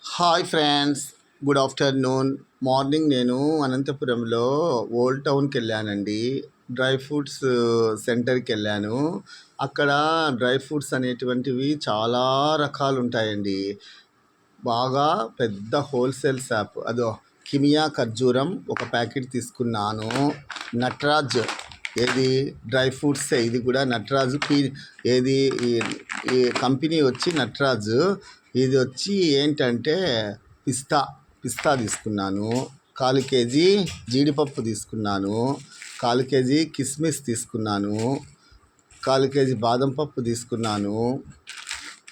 Hi friends, good afternoon. Morning నేను అనంతపురంలో old టౌన్కి వెళ్ళానండి. డ్రై ఫ్రూట్స్ సెంటర్కి వెళ్ళాను. అక్కడ డ్రై ఫ్రూట్స్ అనేటువంటివి చాలా రకాలు ఉంటాయండి. బాగా పెద్ద హోల్సేల్ షాప్. అదో కిమియా ఖర్జూరం ఒక ప్యాకెట్ తీసుకున్నాను. నటరాజ్ ఏది డ్రై ఫ్రూట్సే, ఇది కూడా నటరాజు ఏది ఈ ఈ కంపెనీ వచ్చి నటరాజు. ఇది వచ్చి ఏంటంటే పిస్తా పిస్తా తీసుకున్నాను. 1/4 కేజీ జీడిపప్పు తీసుకున్నాను. 1/4 కేజీ కిస్మిస్ తీసుకున్నాను. 1/4 కేజీ బాదం పప్పు తీసుకున్నాను.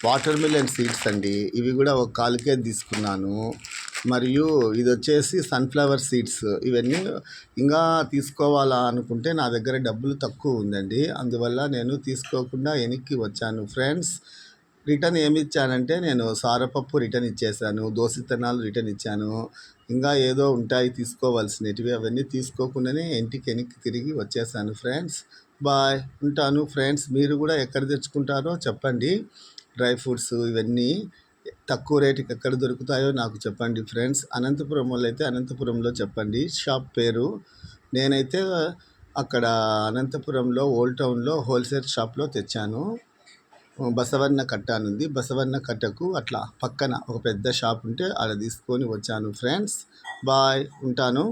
వాటర్ మిలన్ సీడ్స్ అండి, ఇవి కూడా ఒక 1/4 కేజీ తీసుకున్నాను. మరియు ఇది వచ్చేసి సన్ఫ్లవర్ సీడ్స్. ఇవన్నీ ఇంకా తీసుకోవాలా అనుకుంటే నా దగ్గర డబ్బులు తక్కువ ఉందండి, అందువల్ల నేను తీసుకోకుండా వెనక్కి వచ్చాను ఫ్రెండ్స్. రిటర్న్ ఏమి ఇచ్చానంటే నేను సారపప్పు రిటర్న్ ఇచ్చేసాను, దోసవిత్తనాలు రిటర్న్ ఇచ్చాను. ఇంకా ఏదో ఉంటాయి తీసుకోవాల్సినవి, అవన్నీ తీసుకోకుండానే ఇంటికి వెనక్కి తిరిగి వచ్చేసాను ఫ్రెండ్స్. బాయ్, ఉంటాను ఫ్రెండ్స్. మీరు కూడా ఎక్కడ తెచ్చుకుంటారో చెప్పండి. డ్రై ఫ్రూట్స్ ఇవన్నీ తక్కువ రేటుకి ఎక్కడ దొరుకుతాయో నాకు చెప్పండి ఫ్రెండ్స్. అనంతపురం వాళ్ళు అయితే అనంతపురంలో చెప్పండి షాప్ పేరు. నేనైతే అక్కడ అనంతపురంలో ఓల్డ్ టౌన్లో హోల్సేల్ షాప్లో తెచ్చాను. బసవన్న కట్ట అనుంది, బసవన్న కట్టకు అట్లా పక్కన ఒక పెద్ద షాప్ ఉంటే అలా తీసుకొని వచ్చాను ఫ్రెండ్స్. బాయ్, ఉంటాను.